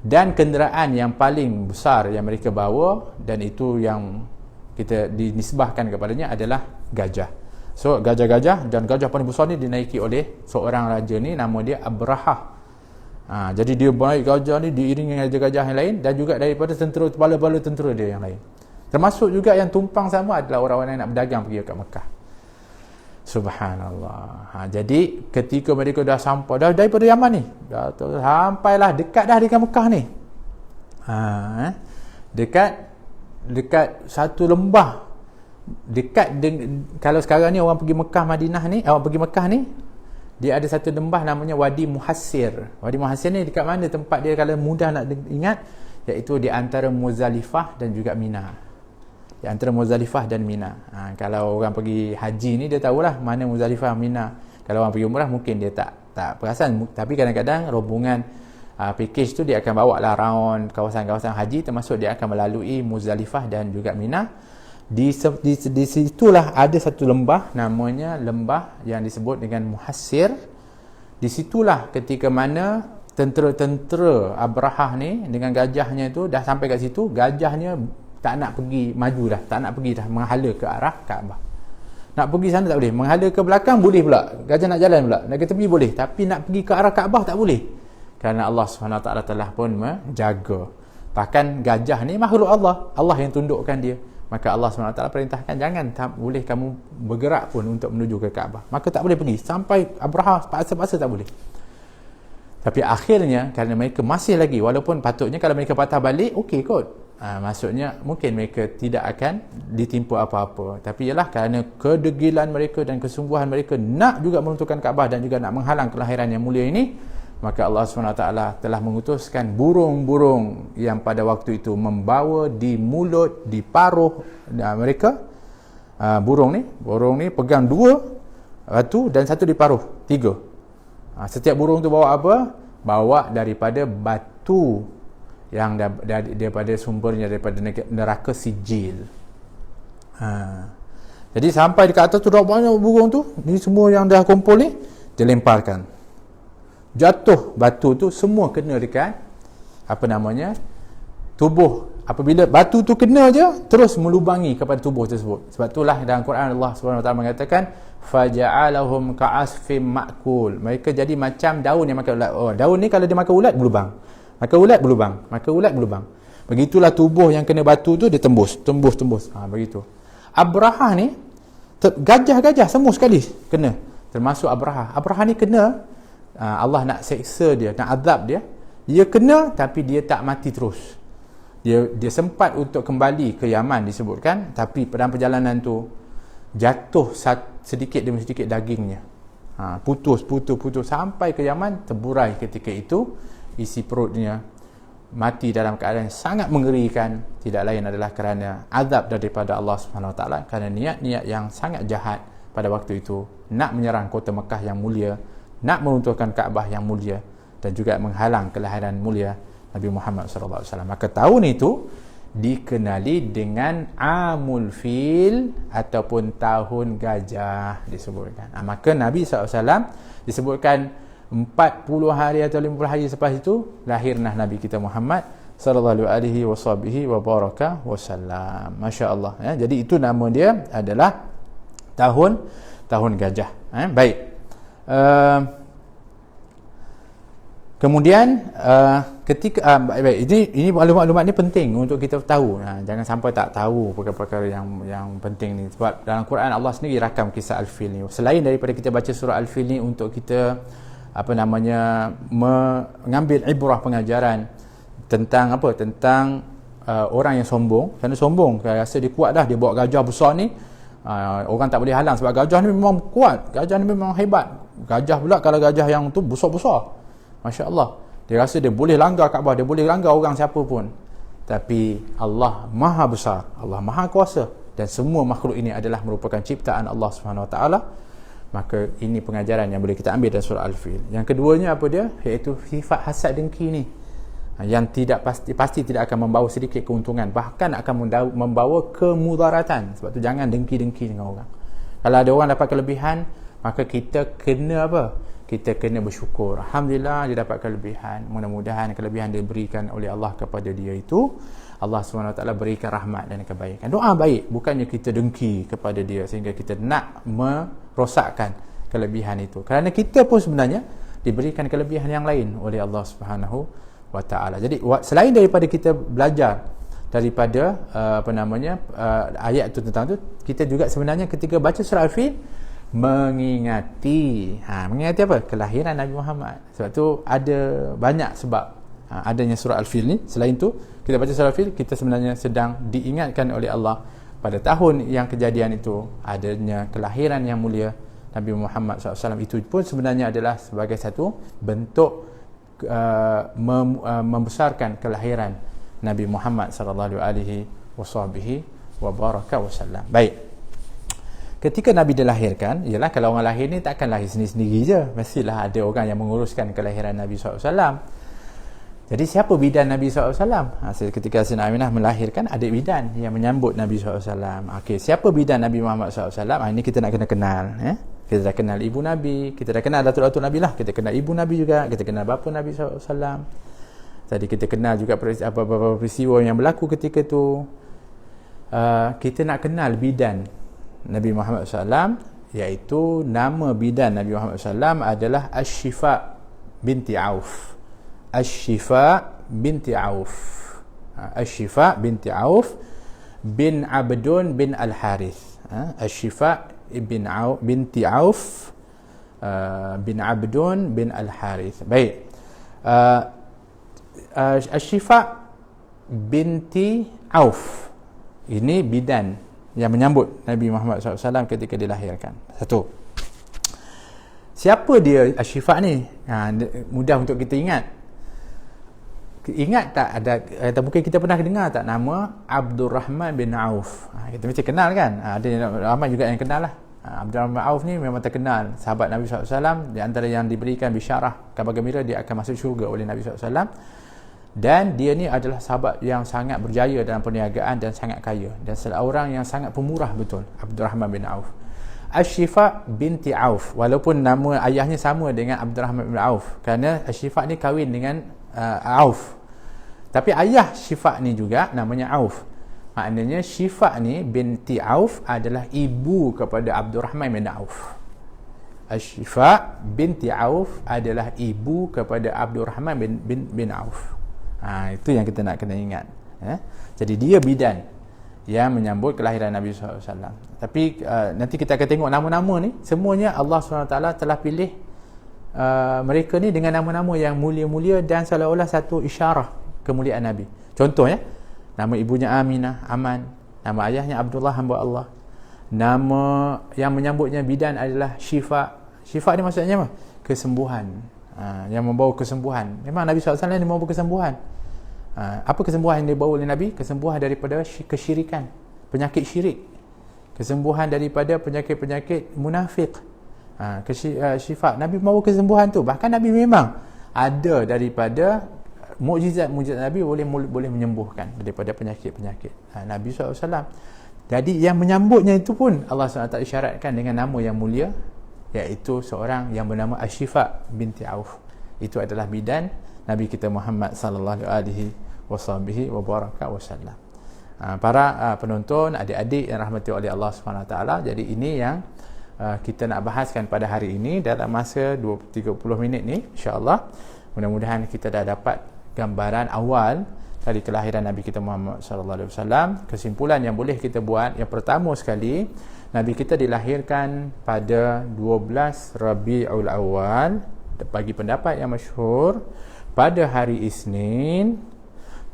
Dan kenderaan yang paling besar yang mereka bawa, dan itu yang kita dinisbahkan kepadanya, adalah gajah. So gajah-gajah, dan gajah paling besar ni dinaiki oleh seorang raja ni, nama dia Abraha. Jadi dia naik gajah ni diiringi dengan gajah-gajah yang lain, dan juga daripada tentera, bala-bala tentera dia yang lain. Termasuk juga yang tumpang sama adalah orang-orang yang nak berdagang pergi ke Mekah. Subhanallah. Jadi ketika mereka dah sampai dah daripada Yaman ni, dah sampailah dekat dah dengan Mekah ni. Dekat satu lembah. Kalau sekarang ni orang pergi Mekah Madinah ni, orang pergi Mekah ni, dia ada satu lembah namanya Wadi Muhassir. Wadi Muhassir ni dekat mana tempat dia kalau mudah nak ingat, iaitu di antara Muzdalifah dan juga Mina. Di antara Muzdalifah dan Mina. Kalau orang pergi haji ni dia tahulah mana Muzdalifah, Mina. Kalau orang pergi umrah mungkin dia tak perasan, tapi kadang-kadang rombongan package tu dia akan bawa lah round kawasan-kawasan haji, termasuk dia akan melalui Muzdalifah dan juga Mina. Di situlah ada satu lembah namanya lembah yang disebut dengan Muhassir. Di situlah ketika mana tentera-tentera Abrahah ni dengan gajahnya itu dah sampai kat situ, gajahnya tak nak pergi maju dah, tak nak pergi dah, menghala ke arah Kaabah. Nak pergi sana tak boleh, menghala ke belakang boleh pula, gajah nak jalan pula, nak ke tepi boleh, tapi nak pergi ke arah Kaabah tak boleh, kerana Allah SWT telah pun menjaga. Bahkan gajah ni makhluk Allah, Allah yang tundukkan dia. Maka Allah SWT perintahkan jangan boleh kamu bergerak pun untuk menuju ke Kaabah. Maka tak boleh pergi. Sampai Abraha paksa-paksa tak boleh. Tapi akhirnya kerana mereka masih lagi, walaupun patutnya kalau mereka patah balik, okey kot. Maksudnya mungkin mereka tidak akan ditimpa apa-apa. Tapi ialah kerana kedegilan mereka dan kesungguhan mereka nak juga meruntuhkan Kaabah dan juga nak menghalang kelahiran yang mulia ini, maka Allah SWT telah mengutuskan burung-burung yang pada waktu itu membawa di mulut, di paruh mereka. Burung ni pegang 2 batu dan 1 di paruh, 3. Setiap burung tu bawa apa? Bawa daripada batu yang daripada sumbernya daripada neraka Sijil. Jadi sampai dekat atas tu dah banyak burung tu, ni semua yang dah kumpul ni dilemparkan. Jatuh batu tu semua kena dekat tubuh. Apabila batu tu kena je, terus melubangi kepada tubuh tersebut. Sebab itulah dalam Quran Allah SWT mengatakan faja'alahum ka'asfim ma'kul. Mereka jadi macam daun yang makan ulat. Daun ni kalau dia makan ulat berlubang, makan ulat berlubang. Begitulah tubuh yang kena batu tu, dia tembus. Begitu. Abraha ni gajah-gajah semua sekali kena, termasuk Abraha ni kena. Allah nak seksa dia, nak azab dia. Dia kena tapi dia tak mati terus. Dia sempat untuk kembali ke Yaman disebutkan, tapi dalam perjalanan tu jatuh sedikit demi sedikit dagingnya. Putus sampai ke Yaman, terburai ketika itu, isi perutnya mati dalam keadaan sangat mengerikan. Tidak lain adalah kerana azab daripada Allah SWT, kerana niat-niat yang sangat jahat pada waktu itu, nak menyerang kota Mekah yang mulia, nak meruntuhkan Kaabah yang mulia, dan juga menghalang kelahiran mulia Nabi Muhammad SAW. Maka tahun itu dikenali dengan Amul Fil ataupun tahun gajah disebutkan. Maka Nabi SAW disebutkan 40 hari atau 50 hari selepas itu lahirlah Nabi kita Muhammad sallallahu alaihi wasallam. Masya-Allah ya. Jadi itu nama dia adalah tahun gajah. Baik. Kemudian ketika baik, ini maklumat-maklumat ni penting untuk kita tahu. Jangan sampai tak tahu perkara-perkara yang penting ni, sebab dalam Quran Allah sendiri rakam kisah Al-Fil ni. Selain daripada kita baca surah Al-Fil ni untuk kita mengambil ibrah pengajaran tentang orang yang sombong. Kerana sombong, rasa dia kuat dah, dia bawa gajah besar ni, orang tak boleh halang sebab gajah ni memang kuat, gajah ni memang hebat. Gajah pula kalau gajah yang tu besar-besar, Masya Allah, dia rasa dia boleh langgar Kaabah, dia boleh langgar orang siapa pun. Tapi Allah Maha Besar, Allah Maha Kuasa, dan semua makhluk ini adalah merupakan ciptaan Allah Subhanahu Wa Taala. Maka ini pengajaran yang boleh kita ambil dari surah Al-Fil. Yang keduanya apa dia? Iaitu sifat hasad dengki ni, yang tidak pasti tidak akan membawa sedikit keuntungan, bahkan akan membawa kemudaratan. Sebab tu jangan dengki-dengki dengan orang. Kalau ada orang dapat kelebihan, maka kita kena apa? Kita kena bersyukur. Alhamdulillah dia dapat kelebihan. Mudah-mudahan kelebihan dia diberikan oleh Allah kepada dia itu, Allah SWT berikan rahmat dan kebaikan. Doa baik, bukannya kita dengki kepada dia sehingga kita nak merosakkan kelebihan itu. Kerana kita pun sebenarnya diberikan kelebihan yang lain oleh Allah Subhanahu Wa Taala. Jadi selain daripada kita belajar daripada ayat itu tentang tu, kita juga sebenarnya ketika baca surah Al-Fil mengingati apa? Kelahiran Nabi Muhammad. Sebab tu ada banyak sebab adanya surah Al-Fil ni. Selain tu, kita baca surah Al-Fil, kita sebenarnya sedang diingatkan oleh Allah pada tahun yang kejadian itu adanya kelahiran yang mulia Nabi Muhammad SAW. Itu pun sebenarnya adalah sebagai satu bentuk membesarkan kelahiran Nabi Muhammad sallallahu alaihi wasallam. Baik. Ketika Nabi dilahirkan, ialah kalau orang lahir ni takkan lahir sendiri-sendiri je, mestilah ada orang yang menguruskan kelahiran Nabi SAW. Jadi siapa bidan Nabi SAW? Ketika Sayyidina Aminah melahirkan, ada bidan yang menyambut Nabi SAW. Okey, siapa bidan Nabi Muhammad SAW? Ini kita nak kena kenal. Kita dah kenal ibu Nabi, kita dah kenal datuk-datuk Nabi lah, kita kenal ibu Nabi juga, kita kenal bapa Nabi SAW. Tadi kita kenal juga apa-apa peristiwa yang berlaku ketika tu. Kita nak kenal bidan Nabi Muhammad SAW, iaitu nama bidan Nabi Muhammad SAW adalah Asy-Syifa binti Auf. Asy-Syifa binti Auf. Asy-Syifa binti Auf bin Abdun bin Al-Harith. Asy-Syifa binti Auf bin Abdun bin Al-Harith. Baik. Asy-Syifa binti Auf ini bidan yang menyambut Nabi Muhammad SAW ketika dilahirkan. Satu. Siapa dia Asy-Syifa ni? Mudah untuk kita ingat. Ingat tak ada, atau mungkin kita pernah dengar tak nama Abdurrahman bin Auf? Kita mesti kenal kan? Ada ramai juga yang kenal lah. Abdurrahman bin Auf ni memang terkenal sahabat Nabi SAW, di antara yang diberikan bisyarah kabar gembira dia akan masuk syurga oleh Nabi SAW. Dan dia ni adalah sahabat yang sangat berjaya dalam perniagaan dan sangat kaya, dan seorang yang sangat pemurah betul, Abdurrahman bin Auf. Asy-Syifa binti Auf, walaupun nama ayahnya sama dengan Abdurrahman bin Auf, kerana Asy-Syifa ni kahwin dengan Auf, tapi ayah Syifa ni juga namanya Auf. Maknanya Syifa ni binti Auf adalah ibu kepada Abdurrahman bin Auf. Asy-Syifa binti Auf adalah ibu kepada Abdurrahman bin Auf. Itu yang kita nak kena ingat. Jadi dia bidan yang menyambut kelahiran Nabi SAW. Tapi nanti kita akan tengok nama-nama ni, semuanya Allah SWT telah pilih mereka ni dengan nama-nama yang mulia-mulia dan seolah-olah satu isyarah kemuliaan Nabi. Contohnya, nama ibunya Aminah, Aman. Nama ayahnya Abdullah, hamba Allah. Nama yang menyambutnya bidan adalah Syifa. Syifa ni maksudnya apa? Kesembuhan. Yang membawa kesembuhan. Memang Nabi SAW ni membawa kesembuhan. Apa kesembuhan yang dibawa oleh Nabi? Kesembuhan daripada kesyirikan, penyakit syirik, kesembuhan daripada penyakit-penyakit munafik. Syifa, Nabi membawa kesembuhan tu. Bahkan Nabi memang ada daripada mukjizat-mukjizat Nabi boleh menyembuhkan daripada penyakit-penyakit. Nabi SAW. Jadi yang menyambutnya itu pun Allah SWT isyaratkan dengan nama yang mulia, iaitu seorang yang bernama Asy-Syifa binti Auf. Itu adalah bidan Nabi kita Muhammad sallallahu alaihi wasallam. Para penonton, adik-adik yang rahmati oleh Allah Subhanahu Wa Taala, jadi ini yang kita nak bahaskan pada hari ini dalam masa 30 minit ni, insya-Allah. Mudah-mudahan kita dah dapat gambaran awal dari kelahiran Nabi kita Muhammad sallallahu alaihi wasallam. Kesimpulan yang boleh kita buat, yang pertama sekali, Nabi kita dilahirkan pada 12 Rabiul Awal, bagi pendapat yang masyhur, pada hari Isnin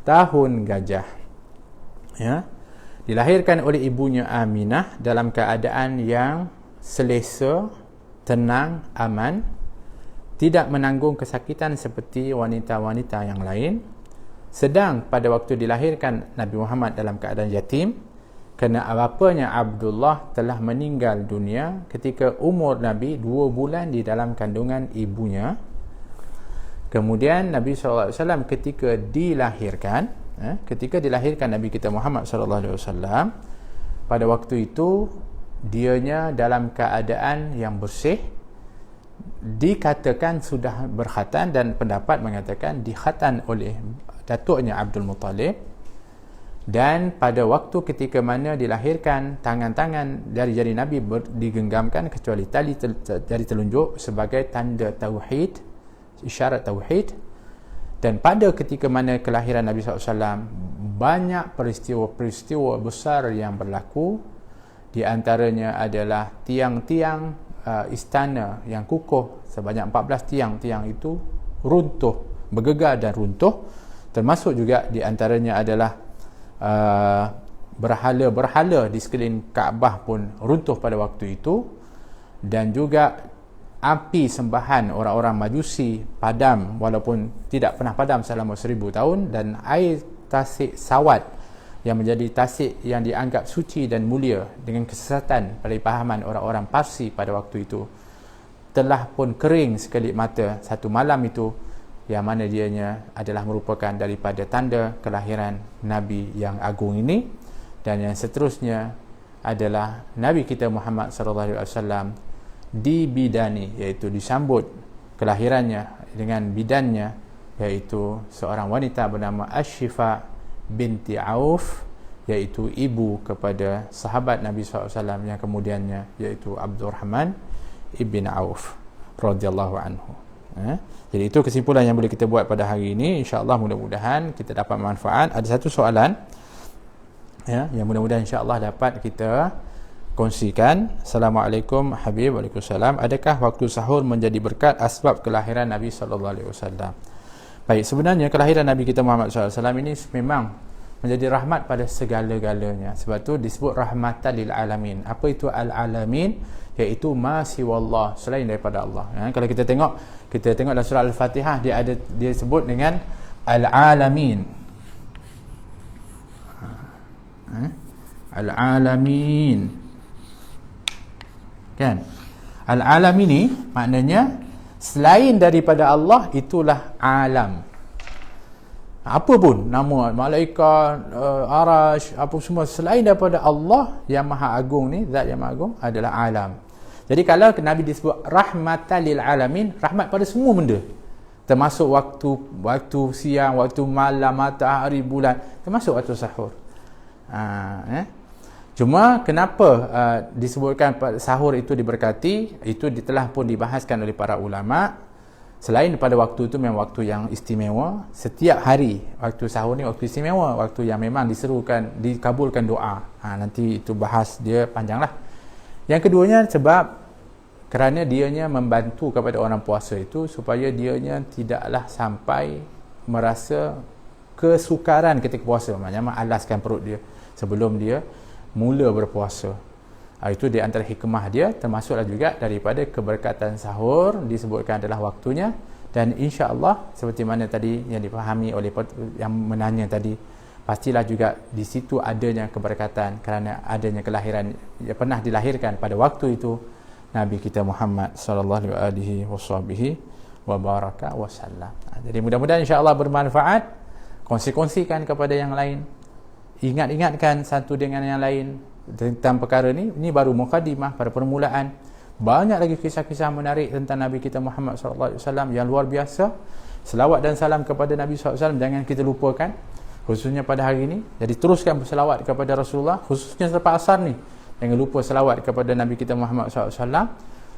tahun gajah. Ya. Dilahirkan oleh ibunya Aminah dalam keadaan yang selesa, tenang, aman, tidak menanggung kesakitan seperti wanita-wanita yang lain. Sedang pada waktu dilahirkan Nabi Muhammad dalam keadaan yatim, kerana bapanya Abdullah telah meninggal dunia ketika umur Nabi 2 bulan di dalam kandungan ibunya. Kemudian Nabi SAW ketika dilahirkan Nabi kita Muhammad SAW, pada waktu itu dianya dalam keadaan yang bersih, dikatakan sudah berkhatan, dan pendapat mengatakan dikhatan oleh datuknya Abdul Muttalib. Dan pada waktu ketika mana dilahirkan, tangan-tangan dari jari Nabi digenggamkan kecuali tali jari telunjuk sebagai tanda tauhid, isyarat tauhid. Dan pada ketika mana kelahiran Nabi SAW, banyak peristiwa-peristiwa besar yang berlaku. Di antaranya adalah tiang-tiang istana yang kukuh, sebanyak 14 tiang-tiang itu runtuh, bergegar dan runtuh. Termasuk juga di antaranya adalah berhala-berhala di sekeliling Kaabah pun runtuh pada waktu itu. Dan juga api sembahan orang-orang Majusi padam, walaupun tidak pernah padam selama 1000 tahun. Dan air tasik Sawat yang menjadi tasik yang dianggap suci dan mulia dengan kesesatan pada pahaman orang-orang Parsi pada waktu itu, telah pun kering sekelip mata satu malam itu, yang mana dianya adalah merupakan daripada tanda kelahiran Nabi yang agung ini. Dan yang seterusnya adalah Nabi kita Muhammad SAW dibidani, iaitu disambut kelahirannya dengan bidannya, iaitu seorang wanita bernama Asy-Syifa binti Auf, iaitu ibu kepada sahabat Nabi SAW yang kemudiannya, iaitu Abdurrahman ibn Auf radhiyallahu anhu. Jadi itu kesimpulan yang boleh kita buat pada hari ini. InsyaAllah mudah-mudahan kita dapat manfaat. Ada satu soalan yang mudah-mudahan insyaAllah dapat kita kongsikan. Assalamualaikum Habib. Waalaikumsalam. Adakah waktu sahur menjadi berkat asbab kelahiran Nabi SAW? Baik, sebenarnya kelahiran Nabi kita Muhammad SAW ini memang menjadi rahmat pada segala-galanya. Sebab tu disebut rahmatan lil alamin. Apa itu al-alamin? Iaitu ma siwallah, selain daripada Allah. Kalau kita tengok dalam surah Al-Fatihah, dia sebut dengan al-alamin. Al-alamin. Kan? Al-alamin ni maknanya selain daripada Allah, itulah alam. Apa pun nama malaikat, arash, apa semua selain daripada Allah yang maha agung ni, zat yang maha agung, adalah alam. Jadi kalau Nabi disebut rahmatan lil alamin, rahmat pada semua benda, termasuk waktu siang, waktu malam, matahari, bulan, termasuk waktu sahur. Cuma kenapa disebutkan sahur itu diberkati, itu telah pun dibahaskan oleh para ulama. Selain pada waktu itu memang waktu yang istimewa, setiap hari waktu sahur ni waktu istimewa, waktu yang memang dikabulkan doa. Nanti itu bahas dia panjanglah. Yang keduanya sebab kerana dianya membantu kepada orang puasa itu supaya dianya tidaklah sampai merasa kesukaran ketika puasa, maknanya alaskan perut dia sebelum dia mula berpuasa. Itu di antara hikmah dia, termasuklah juga daripada keberkatan sahur disebutkan adalah waktunya. Dan insya-Allah seperti mana tadi yang dipahami oleh yang menanya tadi, pastilah juga di situ adanya keberkatan kerana adanya kelahiran yang pernah dilahirkan pada waktu itu Nabi kita Muhammad sallallahu alaihi wasallam. Jadi mudah-mudahan insya-Allah bermanfaat. Kongsi-kongsikan kepada yang lain. Ingat-ingatkan satu dengan yang lain tentang perkara ni. Ini baru mukadimah, pada permulaan. Banyak lagi kisah-kisah menarik tentang Nabi kita Muhammad SAW yang luar biasa. Selawat dan salam kepada Nabi SAW jangan kita lupakan, khususnya pada hari ini. Jadi teruskan berselawat kepada Rasulullah, khususnya selepas asar ni. Jangan lupa selawat kepada Nabi kita Muhammad SAW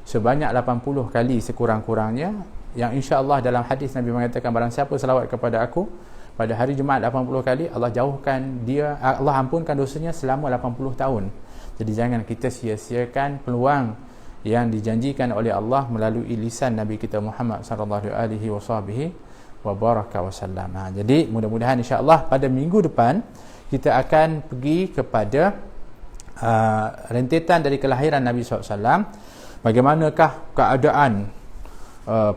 sebanyak 80 kali sekurang-kurangnya. yang insya-Allah dalam hadis Nabi mengatakan barang siapa selawat kepada aku pada hari Jumaat 80 kali, Allah jauhkan dia, Allah ampunkan dosanya selama 80 tahun. Jadi jangan kita sia-siakan peluang yang dijanjikan oleh Allah melalui lisan Nabi kita Muhammad sallallahu alaihi wasallam. Jadi mudah-mudahan insya-Allah pada minggu depan kita akan pergi kepada rentetan dari kelahiran Nabi SAW. Bagaimanakah keadaan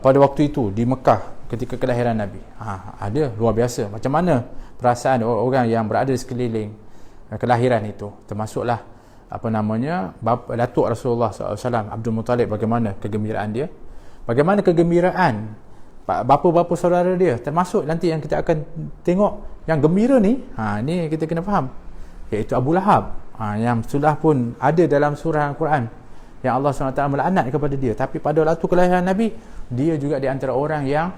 pada waktu itu di Mekah ketika kelahiran Nabi? Ada luar biasa. Macam mana perasaan orang yang berada di sekeliling kelahiran itu, termasuklah Datuk Rasulullah SAW Abdul Muttalib, bagaimana kegembiraan dia, bagaimana kegembiraan bapa-bapa saudara dia, termasuk nanti yang kita akan tengok yang gembira ni, ni kita kena faham, iaitu Abu Lahab, yang sudah pun ada dalam surah Al-Quran yang Allah SWT melaknat kepada dia, tapi pada waktu kelahiran Nabi dia juga di antara orang yang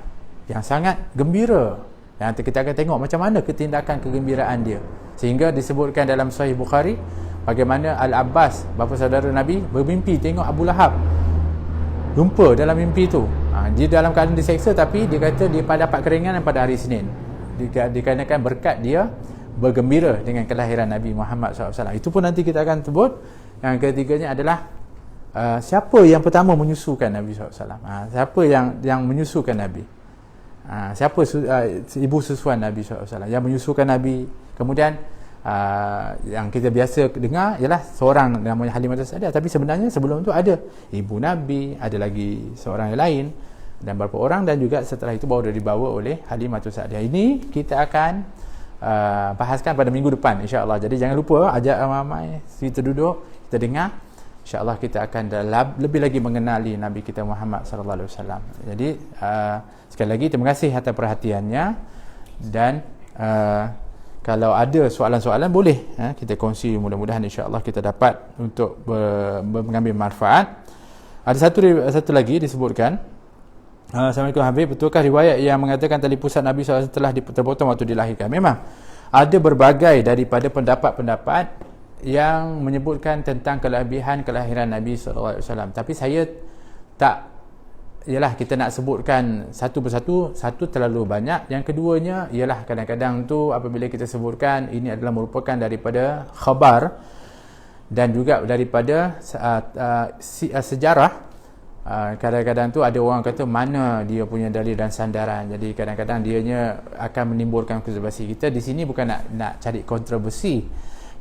sangat gembira. Nanti kita akan tengok macam mana ketindakan kegembiraan dia, sehingga disebutkan dalam Sahih Bukhari bagaimana Al-Abbas, bapa saudara Nabi, bermimpi tengok Abu Lahab jumpa dalam mimpi tu. Dia dalam keadaan diseksa, tapi dia kata dia dapat keringanan pada hari Isnin dikarenakan berkat dia bergembira dengan kelahiran Nabi Muhammad SAW. Itu pun nanti kita akan sebut. Yang ketiganya adalah siapa yang pertama menyusukan Nabi SAW. Siapa yang menyusukan Nabi, siapa ibu susuan Nabi SAW yang menyusukan Nabi. Kemudian yang kita biasa dengar ialah seorang namanya Halimah Sa'diyah, tapi sebenarnya sebelum tu ada ibu Nabi, ada lagi seorang yang lain dan beberapa orang, dan juga setelah itu baru dibawa oleh Halimah Sa'diyah. Ini kita akan bahaskan pada minggu depan insya-Allah. Jadi jangan lupa ajak ramai kita duduk, kita dengar. InsyaAllah kita akan lebih lagi mengenali Nabi kita Muhammad sallallahu alaihi wasallam. Jadi sekali lagi terima kasih atas perhatiannya, dan kalau ada soalan-soalan boleh kita kongsi. Mudah-mudahan insya-Allah kita dapat untuk mengambil manfaat. Ada satu lagi disebutkan, Assalamualaikum Habib, betulkah riwayat yang mengatakan tali pusat Nabi SAW telah terpotong waktu dilahirkan? Memang ada berbagai daripada pendapat-pendapat yang menyebutkan tentang kelebihan kelahiran Nabi SAW. Tapi saya tak, ialah kita nak sebutkan satu persatu, satu terlalu banyak. Yang keduanya ialah kadang-kadang tu apabila kita sebutkan ini adalah merupakan daripada khabar dan juga daripada sejarah. Kadang-kadang tu ada orang kata mana dia punya dalil dan sandaran. Jadi kadang-kadang dianya akan menimbulkan kontroversi. Kita di sini bukan nak cari kontroversi,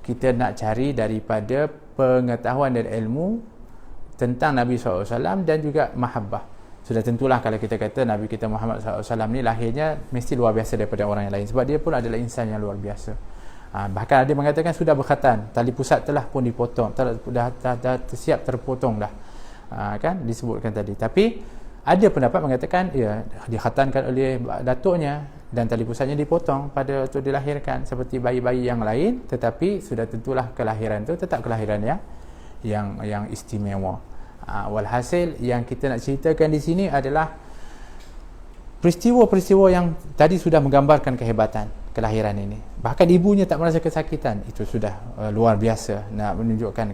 kita nak cari daripada pengetahuan dan ilmu tentang Nabi SAW dan juga mahabbah. Sudah tentulah kalau kita kata Nabi kita Muhammad SAW ni lahirnya mesti luar biasa daripada orang yang lain, sebab dia pun adalah insan yang luar biasa. Bahkan ada mengatakan sudah berkhatan, tali pusat telah pun dipotong, dah siap terpotong dah, kan disebutkan tadi. Tapi ada pendapat mengatakan ya dikhatankan oleh datuknya dan tali pusatnya dipotong pada waktu dilahirkan seperti bayi-bayi yang lain, tetapi sudah tentulah kelahiran tu tetap kelahiran yang istimewa. Walhasil yang kita nak ceritakan di sini adalah peristiwa-peristiwa yang tadi sudah menggambarkan kehebatan kelahiran ini. Bahkan ibunya tak merasa kesakitan. Itu sudah luar biasa, nak menunjukkan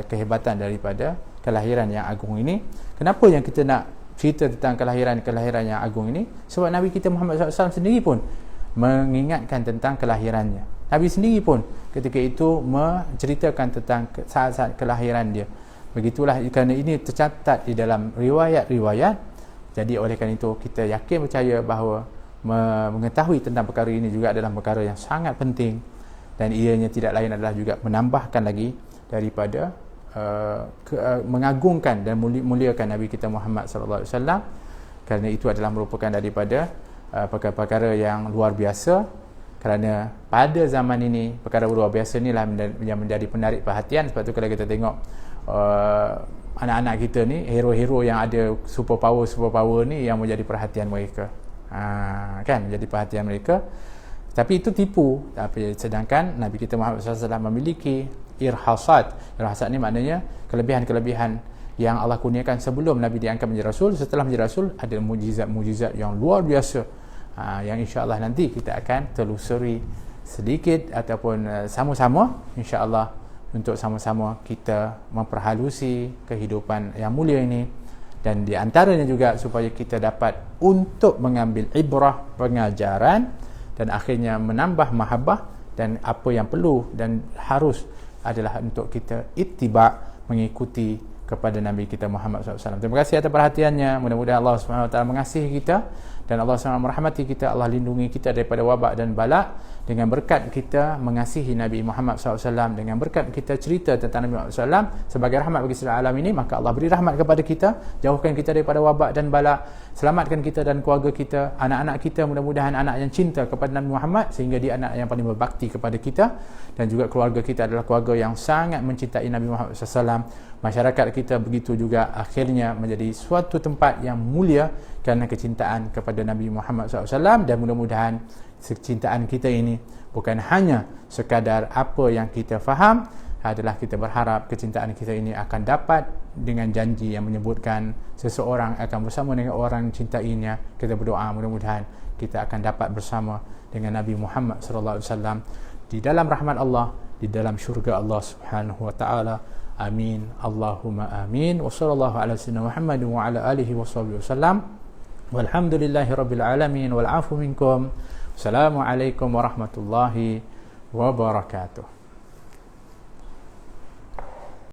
kehebatan daripada kelahiran yang agung ini. Kenapa yang kita nak cerita tentang kelahiran yang agung ini? Sebab Nabi kita Muhammad SAW sendiri pun mengingatkan tentang kelahirannya. Nabi sendiri pun ketika itu menceritakan tentang saat-saat kelahiran dia. Begitulah, kerana ini tercatat di dalam riwayat-riwayat. Jadi oleh kerana itu kita yakin percaya bahawa mengetahui tentang perkara ini juga adalah perkara yang sangat penting, dan ianya tidak lain adalah juga menambahkan lagi daripada mengagungkan dan muliakan Nabi kita Muhammad sallallahu alaihi wasallam, kerana itu adalah merupakan daripada perkara-perkara yang luar biasa. Kerana pada zaman ini perkara luar biasa inilah yang menjadi penarik perhatian. Sebab tu kalau kita tengok anak-anak kita ni, hero-hero yang ada superpower ni yang menjadi perhatian mereka, kan, menjadi perhatian mereka. Tapi itu tipu. Sedangkan Nabi kita Muhammad SAW memiliki irhasat. Irhasat ni maknanya kelebihan-kelebihan yang Allah kurniakan sebelum Nabi diangkat menjadi Rasul. Setelah menjadi Rasul ada mujizat-mujizat yang luar biasa, yang insya-Allah nanti kita akan telusuri sedikit ataupun sama-sama insya-Allah untuk sama-sama kita memperhalusi kehidupan yang mulia ini dan di antaranya juga supaya kita dapat untuk mengambil ibrah, pengajaran, dan akhirnya menambah mahabbah, dan apa yang perlu dan harus adalah untuk kita ittiba', mengikuti kepada Nabi kita Muhammad SAW. Terima kasih atas perhatiannya. Mudah-mudahan Allah SWT mengasihi kita dan Allah SWT merahmati kita. Allah lindungi kita daripada wabak dan bala dengan berkat kita mengasihi Nabi Muhammad SAW, dengan berkat kita cerita tentang Nabi Muhammad SAW sebagai rahmat bagi seluruh alam ini, maka Allah beri rahmat kepada kita, jauhkan kita daripada wabak dan bala, selamatkan kita dan keluarga kita, anak-anak kita mudah-mudahan anak yang cinta kepada Nabi Muhammad sehingga dia anak yang paling berbakti kepada kita, dan juga keluarga kita adalah keluarga yang sangat mencintai Nabi Muhammad SAW. Masyarakat kita begitu juga akhirnya menjadi suatu tempat yang mulia kerana kecintaan kepada Nabi Muhammad SAW, dan mudah-mudahan kecintaan kita ini bukan hanya sekadar apa yang kita faham, adalah kita berharap kecintaan kita ini akan dapat dengan janji yang menyebutkan seseorang akan bersama dengan orang cintainya. Kita berdoa mudah-mudahan kita akan dapat bersama dengan Nabi Muhammad SAW di dalam rahmat Allah, di dalam syurga Allah Subhanahu wa taala. Amin. Allahumma amin. Wa sallallahu ala sayyidina Muhammad wa ala alihi wa sahbihi wasallam. Walhamdulillahi rabbil alamin wal afu minkum. Assalamualaikum warahmatullahi wabarakatuh.